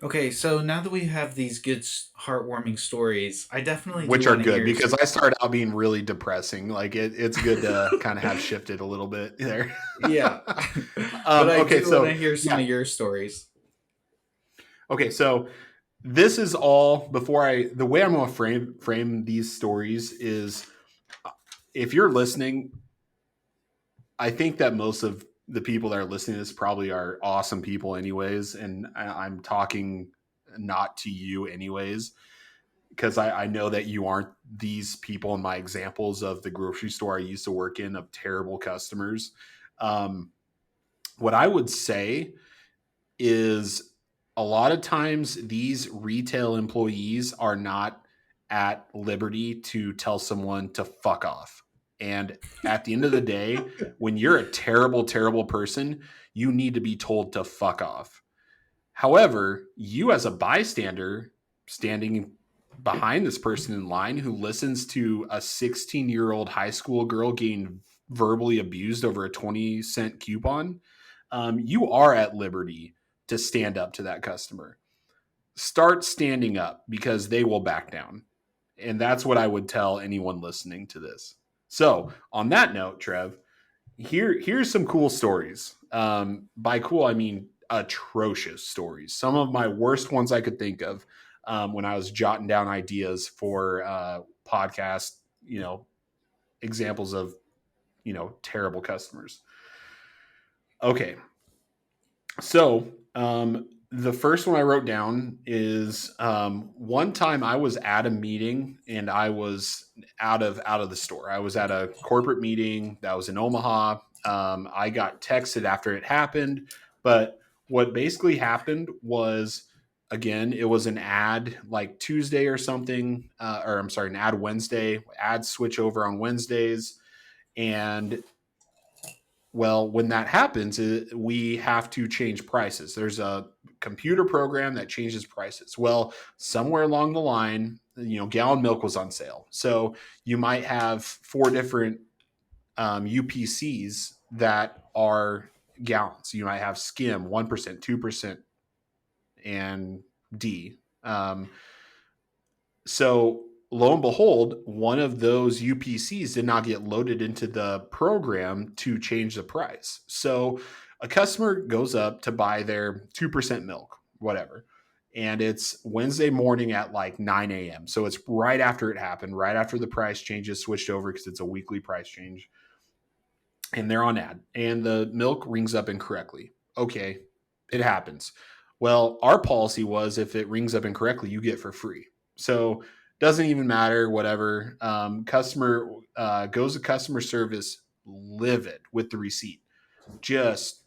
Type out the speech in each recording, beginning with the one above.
Okay, so now that we have these good, heartwarming stories, I definitely do Which are want to good hear. because I started out being really depressing. Like it's good to kind of have shifted a little bit there. Yeah, but I Okay, do want to so hear some yeah, of your stories. okay, so this is all before the way I'm going to frame these stories is if you're listening, I think that most of the people that are listening to this probably are awesome people anyways, and I'm talking not to you anyways because I know that you aren't these people in my examples of the grocery store I used to work in of terrible customers. Um, what I would say is a lot of times these retail employees are not at liberty to tell someone to fuck off. And at the end of the day, when you're a terrible, terrible person, you need to be told to fuck off. However, you as a bystander standing behind this person in line who listens to a 16-year-old high school girl getting verbally abused over a 20-cent coupon, you are at liberty to stand up to that customer. Start standing up because they will back down. And that's what I would tell anyone listening to this. So, on that note, Trev, here's some cool stories. By cool, I mean atrocious stories. Some of my worst ones I could think of when I was jotting down ideas for podcast, examples of terrible customers. Okay, so the first one I wrote down is one time I was at a meeting and I was out of the store. I was at a corporate meeting that was in Omaha. I got texted after it happened, but what basically happened was again it was an ad like Tuesday or something, or I'm sorry, an ad Wednesday. Ads switch over on Wednesdays, and well, when that happens, we have to change prices. There's a computer program that changes prices. Well, somewhere along the line, gallon milk was on sale. So you might have four different UPCs that are gallons. You might have skim, 1%, 2%, and D. So lo and behold, one of those UPCs did not get loaded into the program to change the price. So a customer goes up to buy their 2% milk, whatever. And it's Wednesday morning at like 9 a.m. So it's right after it happened, right after the price changes switched over because it's a weekly price change. And they're on ad. And the milk rings up incorrectly. Okay, it happens. Well, our policy was if it rings up incorrectly, you get for free. So doesn't even matter, whatever. Customer goes to customer service livid with the receipt, just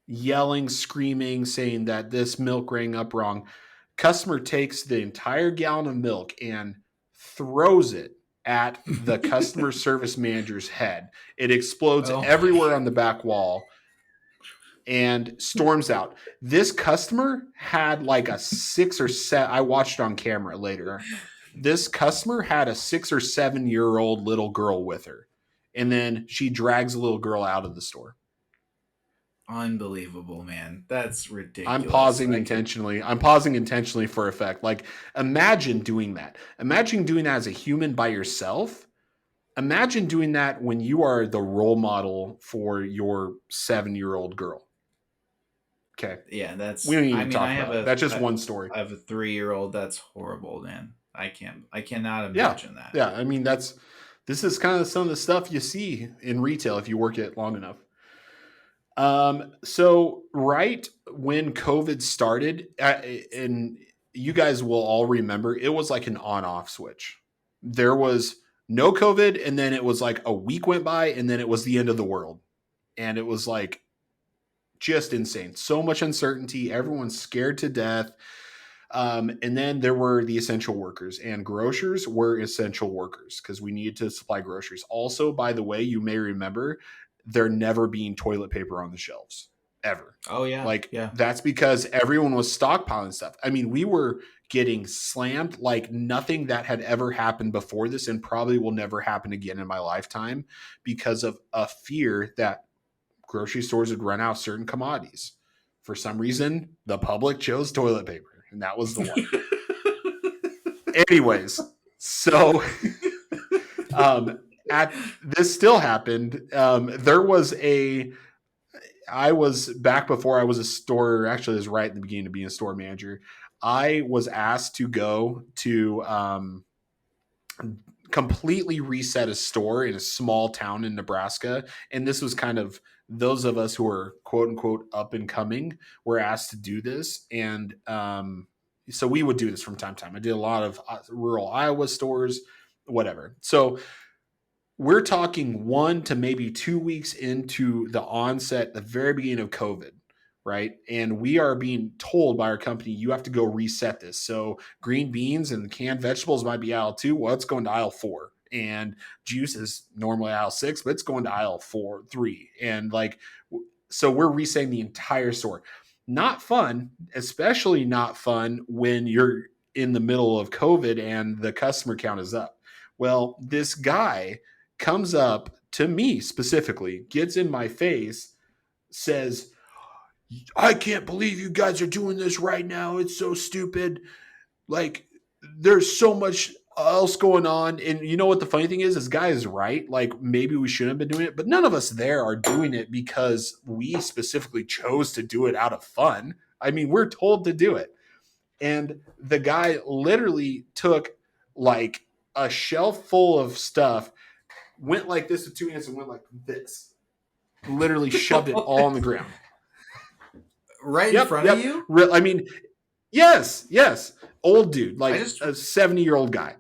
yelling, screaming, saying that this milk rang up wrong. Customer takes the entire gallon of milk and throws it at the customer service manager's head. It explodes Oh my. everywhere on the back wall and storms out. This customer had like a 6 or 7. I watched on camera later. This customer had a 6 or 7 year old little girl with her. And then she drags the little girl out of the store. Unbelievable, man. That's I'm ridiculous. pausing I can. intentionally. I'm pausing intentionally for effect. Like, imagine doing that. Imagine doing that as a human by yourself. Imagine doing that when you are the role model for your 7-year-old girl. Okay. Yeah, We that's. don't need I to mean, talk about it. That's just one story. I have a 3-year-old. That's horrible, man. I can't. I cannot Yeah. imagine that. Yeah. I mean, this is kind of some of the stuff you see in retail if you work it long enough. So right when COVID started, and you guys will all remember, it was like an on-off switch. There was no COVID, and then it was like a week went by, and then it was the end of the world, and it was like just insane. So much uncertainty. Everyone's scared to death. And then there were the essential workers, and grocers were essential workers because we needed to supply groceries. Also, by the way, you may remember there never being toilet paper on the shelves ever. Oh yeah, Like yeah. that's because everyone was stockpiling stuff. I mean, we were getting slammed like nothing that had ever happened before this and probably will never happen again in my lifetime because of a fear that grocery stores would run out certain commodities. For some reason, the public chose toilet paper. and that was the one. Anyways, so at this still happened. There was a I was back before I was a store. Actually, it was right at the beginning of being a store manager. I was asked to go to completely reset a store in a small town in Nebraska. And this was kind of those of us who are quote unquote up and coming were asked to do this. And so we would do this from time to time. I did a lot of rural Iowa stores, whatever. So we're talking 1 to maybe 2 weeks into the onset, the very beginning of COVID, right? And we are being told by our company, you have to go reset this. So green beans and canned vegetables might be aisle 2. Well, it's going to aisle 4. And juice is normally aisle 6, but it's going to aisle 4, 3. And like, so we're resetting the entire store. Not fun, especially not fun when you're in the middle of COVID and the customer count is up. Well, this guy comes up to me specifically, gets in my face, says, I can't believe you guys are doing this right now. It's so stupid. Like, there's so much else going on. And you know what the funny thing is? This guy is right. Like, maybe we shouldn't have been doing it, but none of us there are doing it because we specifically chose to do it out of fun. I mean, we're told to do it. And the guy literally took like a shelf full of stuff, went like this with 2 hands and went like this. Literally shoved it all on the ground. Right in Yep, front of yep. you? I mean, yes, yes. Old dude, I like just a 70-year-old guy.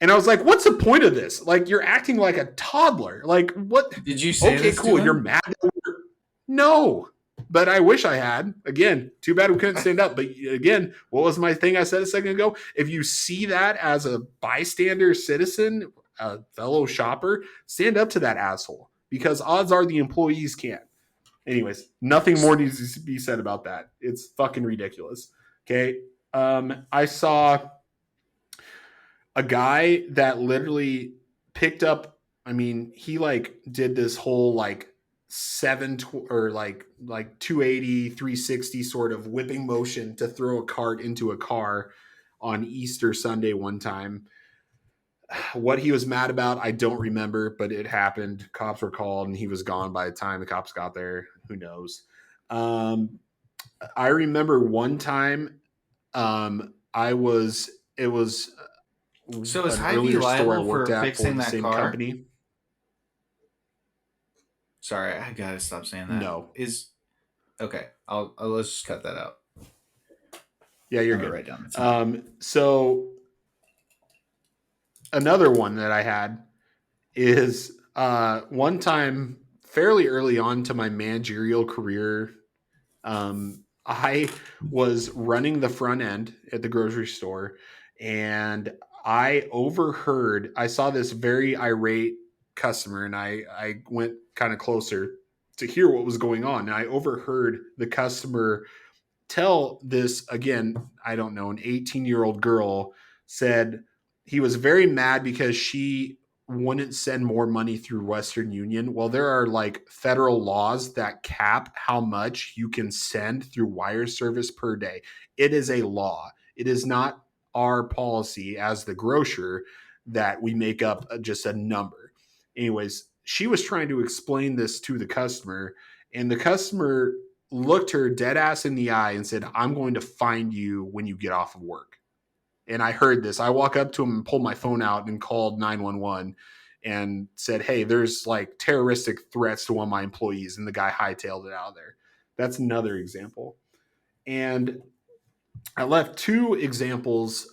And I was like, what's the point of this? Like, you're acting like a toddler. Like, what? did you say Okay, this to cool. You're him? mad. No, but I wish I had. Again, too bad we couldn't stand up. But again, what was my thing I said a second ago? If you see that as a bystander citizen, a fellow shopper, stand up to that asshole because odds are the employees can't. Anyways, nothing more needs to be said about that. It's fucking ridiculous. Okay. I saw a guy that literally picked up, I mean, he like did this whole like or like 280, 360 sort of whipping motion to throw a cart into a car on Easter Sunday one time. What he was mad about, I don't remember, but it happened. Cops were called and he was gone by the time the cops got there. Who knows? I remember one time I was, it was So is an Hy-Vee earlier store I liable worked for at for fixing the that same car? company. Sorry, I gotta stop saying that. No. Is okay. I'll let's just cut that out. Yeah, you're I'm gonna good. write down the time. So another one that I had is one time fairly early on to my managerial career. I was running the front end at the grocery store and I saw this very irate customer and I went kind of closer to hear what was going on. And I overheard the customer tell this again, I don't know, an 18-year-old girl said he was very mad because she wouldn't send more money through Western Union. Well, there are like federal laws that cap how much you can send through wire service per day. It is a law. It is not our policy as the grocer that we make up just a number. Anyways, she was trying to explain this to the customer, and the customer looked her dead ass in the eye and said, I'm going to find you when you get off of work. And I heard this. I walk up to him and pulled my phone out and called 911 and said, hey, there's like terroristic threats to one of my employees. And the guy hightailed it out of there. That's another example. And I left two examples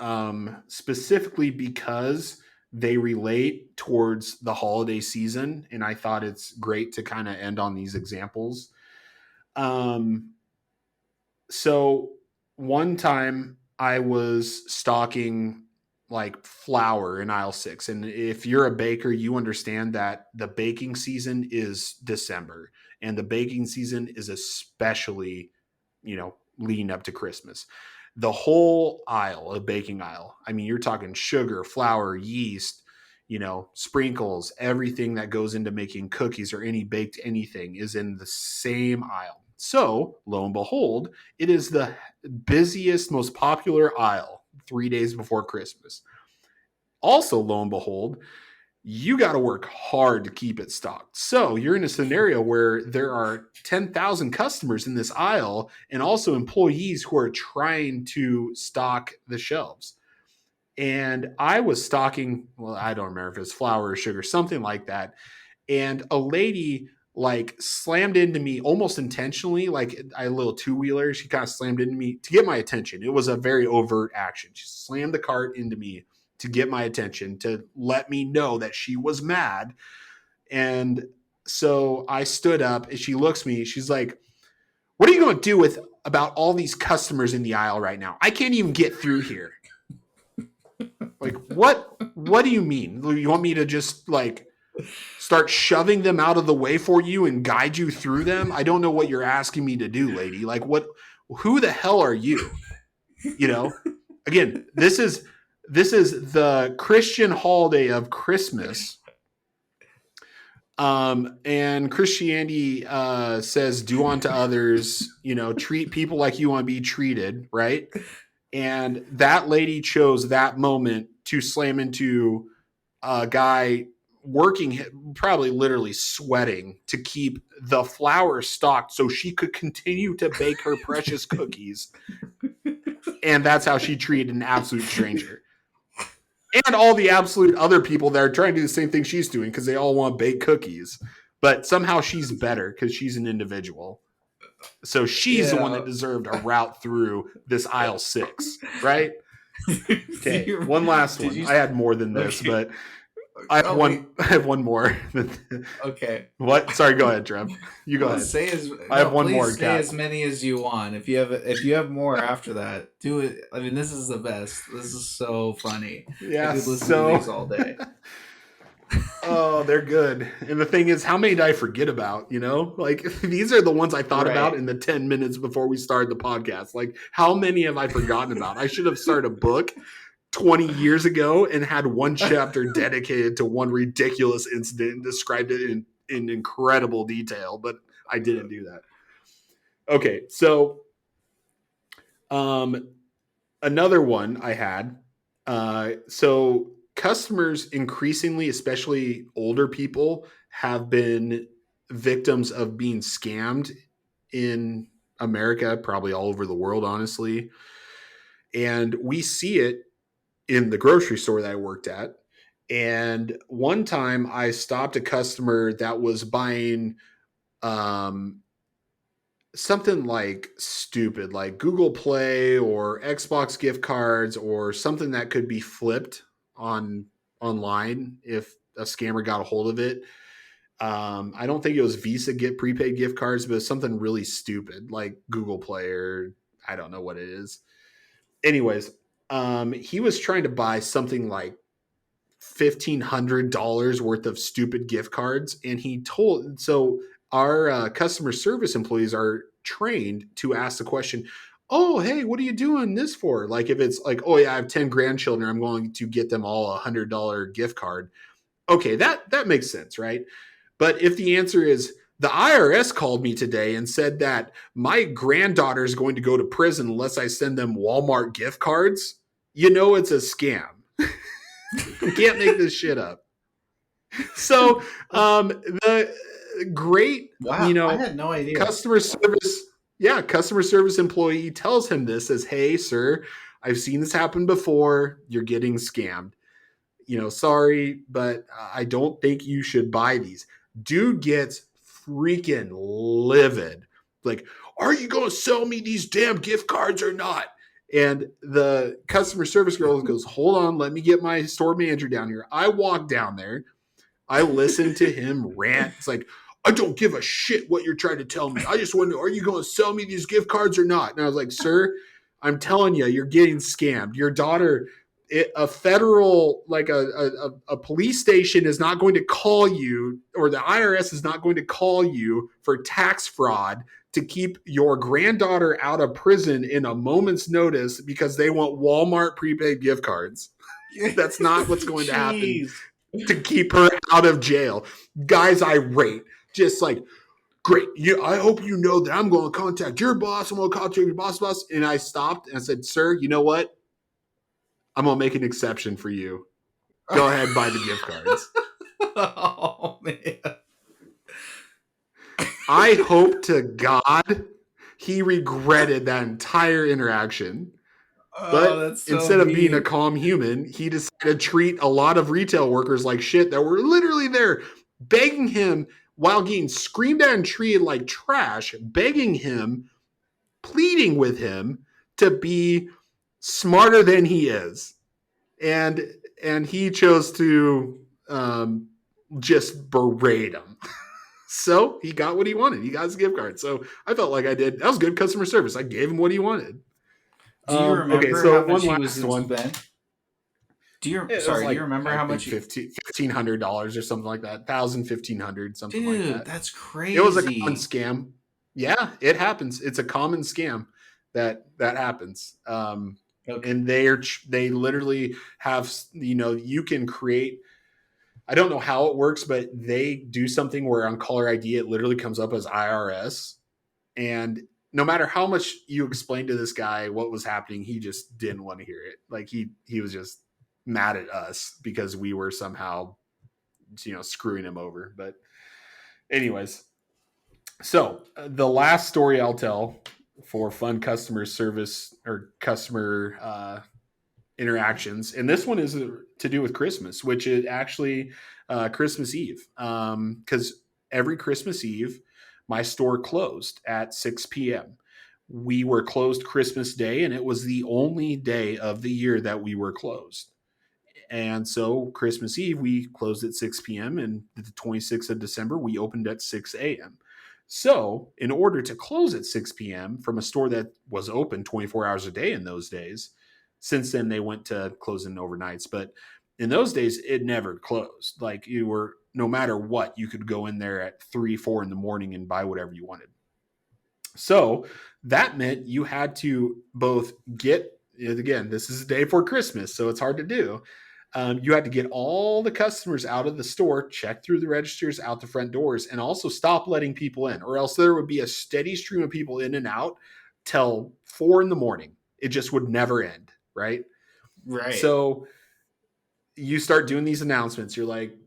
specifically because they relate towards the holiday season. And I thought it's great to kind of end on these examples. Um, so one time I was stocking like flour in aisle 6. And if you're a baker, you understand that the baking season is December and the baking season is especially, leading up to Christmas. The whole aisle, a baking aisle. I mean, you're talking sugar, flour, yeast, sprinkles, everything that goes into making cookies or any baked anything is in the same aisle. So, lo and behold, it is the busiest, most popular aisle 3 days before Christmas. Also, lo and behold, you got to work hard to keep it stocked. So you're in a scenario where there are 10,000 customers in this aisle and also employees who are trying to stock the shelves. And I was stocking, well, I don't remember if it was flour or sugar, something like that. And a lady like slammed into me almost intentionally, like I had a little two-wheeler. She kind of slammed into me to get my attention. It was a very overt action. She slammed the cart into me to get my attention, to let me know that she was mad. And so I stood up and she looks at me. She's like, "What are you going to do with about all these customers in the aisle right now? I can't even get through here." Like, what do you mean? You want me to just like start shoving them out of the way for you and guide you through them? I don't know what you're asking me to do, lady. Like, what, who the hell are you? You know, again, this is the Christian holiday of Christmas. And Christianity says, do unto others, treat people like you want to be treated, right? And that lady chose that moment to slam into a guy working, probably literally sweating to keep the flour stocked so she could continue to bake her precious cookies. And that's how she treated an absolute stranger. And all the absolute other people that are trying to do the same thing she's doing because they all want baked cookies. But somehow she's better because she's an individual. So she's the one that deserved a route through this aisle 6, right? Okay, one last one. I had more than this, but I have one. I have one more. Okay. What? Sorry. Go ahead, Trev. You go ahead. I have one more. Say as many as you want. If you have more after that, do it. I mean, this is the best. This is so funny. Yeah. I could listen to these all day. Oh, they're good. And the thing is, how many did I forget about? Like these are the ones I thought about in the 10 minutes before we started the podcast. Like, how many have I forgotten about? I should have started a book 20 years ago and had one chapter dedicated to one ridiculous incident and described it in incredible detail, but I didn't do that. Okay, so another one I had. So customers increasingly, especially older people, have been victims of being scammed in America, probably all over the world, honestly. And we see it in the grocery store that I worked at. And one time I stopped a customer that was buying something like stupid, like Google Play or Xbox gift cards or something that could be flipped online if a scammer got a hold of it. I don't think it was Visa get prepaid gift cards, but it's something really stupid like Google Play or I don't know what it is. Anyways, he was trying to buy something like $1,500 worth of stupid gift cards. And so our customer service employees are trained to ask the question, "Oh, hey, what are you doing this for?" Like if it's like, "Oh yeah, I have 10 grandchildren. I'm going to get them all $100 gift card." Okay, that makes sense, right? But if the answer is, "The IRS called me today and said that my granddaughter is going to go to prison unless I send them Walmart gift cards," it's a scam. You can't make this shit up. So the great, wow, I had no idea. customer service employee tells him this, says, "Hey, sir, I've seen this happen before. You're getting scammed. Sorry, but I don't think you should buy these." Dude gets freaking livid. Like, "Are you going to sell me these damn gift cards or not?" And the customer service girl goes, "Hold on, let me get my store manager down here." I walk down there. I listen to him rant. It's like, "I don't give a shit what you're trying to tell me. I just want to know, are you going to sell me these gift cards or not?" And I was like, "Sir, I'm telling you, you're getting scammed. Your daughter, a federal, like a police station is not going to call you, or the IRS is not going to call you for tax fraud to keep your granddaughter out of prison in a moment's notice because they want Walmart prepaid gift cards. That's not what's going to happen to keep her out of jail." Guy's irate, just like, great. I hope you know that I'm going to contact your boss. I'm going to contact your boss. And I stopped and I said, sir, you know what? I'm going to make an exception for you. Go ahead and buy the gift cards. Oh man. I hope to God he regretted that entire interaction. Oh, But that's so instead of being a mean. calm human, he decided to treat a lot of retail workers like shit that were literally there begging him while getting screamed at and treated like trash, begging him, pleading with him to be smarter than he is. And and he chose to just berate him. So he got what he wanted. He got his gift card. So I felt like I did. That was good customer service. I gave him what he wanted. Do you Okay, remember how so much one he was last in one. spent? It was Sorry, do you like remember I how think much $1,500 or something like that. 1,500, something like Dude, that. that's It was a common crazy. scam. Yeah, it happens. It's a common scam that happens. Okay. And they literally have, you can create. I don't know how it works, but they do something where on caller ID it literally comes up as IRS, and no matter how much you explain to this guy what was happening, he just didn't want to hear it. Like he was just mad at us because we were somehow screwing him over. But anyways, so the last story I'll tell for fun customer service or customer interactions, and this one is to do with Christmas, which is actually Christmas Eve, because every Christmas Eve my store closed at 6 p.m. We were closed Christmas Day, and it was the only day of the year that we were closed. And so Christmas Eve, we closed at 6 p.m. And the 26th of December, we opened at 6 a.m. So, in order to close at 6 p.m. from a store that was open 24 hours a day in those days, since then they went to closing overnights. But in those days, it never closed. Like you were, no matter what, you could go in there at 3, 4 in the morning and buy whatever you wanted. So that meant you had to both get, again, this is the day before Christmas, so it's hard to do. You had to get all the customers out of the store, check through the registers out the front doors, and also stop letting people in, or else there would be a steady stream of people in and out till 4 in the morning. It just would never end, right? Right. So you start doing these announcements. You're like,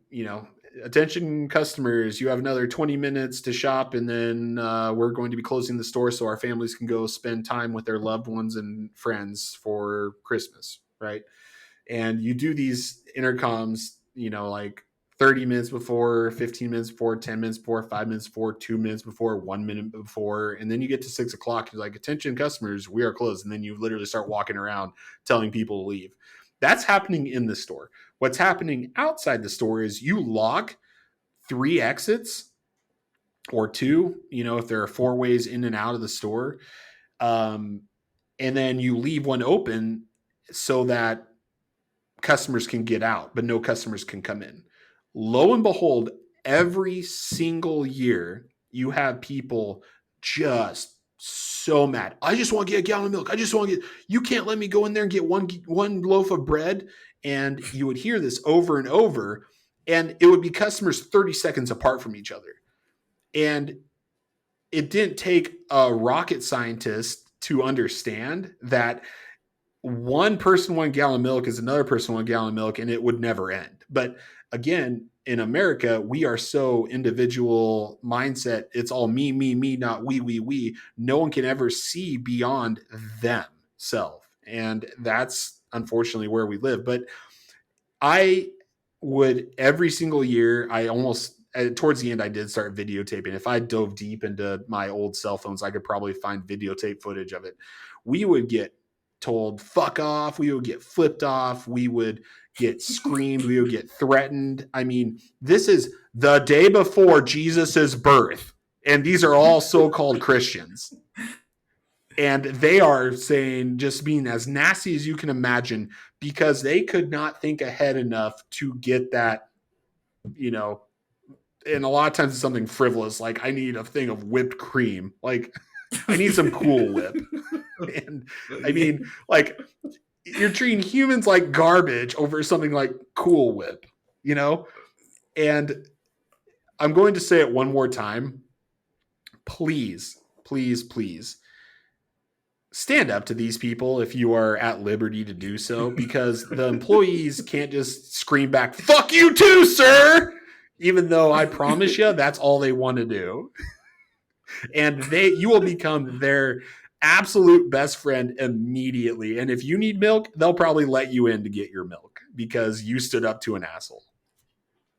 attention customers, you have another 20 minutes to shop, and then we're going to be closing the store so our families can go spend time with their loved ones and friends for Christmas, right? And you do these intercoms, like 30 minutes before, 15 minutes before, 10 minutes before, 5 minutes before, 2 minutes before, 1 minute before. And then you get to 6 o'clock. You're like, attention customers, we are closed. And then you literally start walking around telling people to leave. That's happening in the store. What's happening outside the store is you lock 3 exits or 2, if there are 4 ways in and out of the store. Um, and then you leave one open so that customers can get out, but no customers can come in. Lo and behold, every single year, you have people just so mad. I just want to get a gallon of milk. I just want to get, you can't let me go in there and get one loaf of bread. And you would hear this over and over, and it would be customers 30 seconds apart from each other. And it didn't take a rocket scientist to understand that one person 1 gallon of milk is another person 1 gallon of milk, and it would never end. But again, in America, we are so individual mindset. It's all me, me, me, not we, we, we. No one can ever see beyond themselves. And that's unfortunately where we live. But I would every single year, I almost towards the end, I did start videotaping. If I dove deep into my old cell phones, I could probably find videotape footage of it. We would get told fuck off, we would get flipped off, we would get screamed, we would get threatened. I mean, this is the day before Jesus's birth, and these are all so-called Christians, and they are saying, just being as nasty as you can imagine, because they could not think ahead enough to get that, and a lot of times it's something frivolous, like I need a thing of whipped cream, like I need some Cool Whip. And I mean, like, you're treating humans like garbage over something like Cool Whip. And I'm going to say it one more time. please, please, please stand up to these people if you are at liberty to do so, because the employees can't just scream back, "Fuck you too, sir," even though I promise you that's all they want to do. And you will become their absolute best friend immediately. And if you need milk, they'll probably let you in to get your milk because you stood up to an asshole.